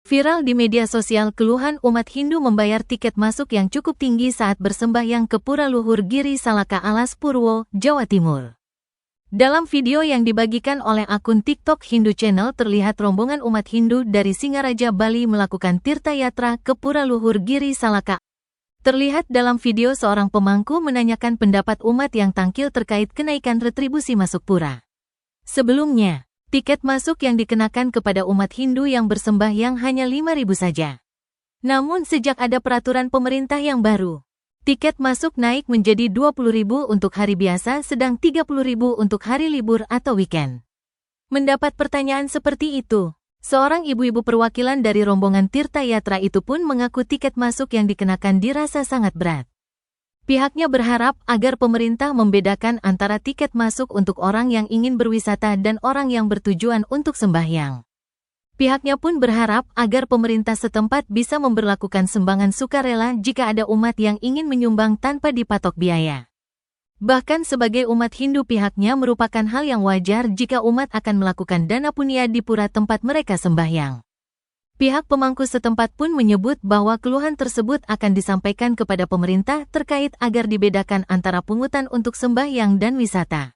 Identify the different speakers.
Speaker 1: Viral di media sosial keluhan umat Hindu membayar tiket masuk yang cukup tinggi saat bersembahyang ke Pura Luhur Giri Salaka Alas Purwo, Jawa Timur. Dalam video yang dibagikan oleh akun TikTok Hindu Channel terlihat rombongan umat Hindu dari Singaraja, Bali melakukan tirta yatra ke Pura Luhur Giri Salaka. Terlihat dalam video seorang pemangku menanyakan pendapat umat yang tangkil terkait kenaikan retribusi masuk pura. Sebelumnya, tiket masuk yang dikenakan kepada umat Hindu yang bersembahyang hanya 5.000 saja. Namun sejak ada peraturan pemerintah yang baru, tiket masuk naik menjadi 20.000 untuk hari biasa sedang 30.000 untuk hari libur atau weekend. Mendapat pertanyaan seperti itu, seorang ibu-ibu perwakilan dari rombongan tirta yatra itu pun mengaku tiket masuk yang dikenakan dirasa sangat berat. Pihaknya berharap agar pemerintah membedakan antara tiket masuk untuk orang yang ingin berwisata dan orang yang bertujuan untuk sembahyang. Pihaknya pun berharap agar pemerintah setempat bisa memberlakukan sumbangan sukarela jika ada umat yang ingin menyumbang tanpa dipatok biaya. Bahkan sebagai umat Hindu pihaknya merupakan hal yang wajar jika umat akan melakukan dana punya di pura tempat mereka sembahyang. Pihak pemangku setempat pun menyebut bahwa keluhan tersebut akan disampaikan kepada pemerintah terkait agar dibedakan antara pungutan untuk sembahyang dan wisata.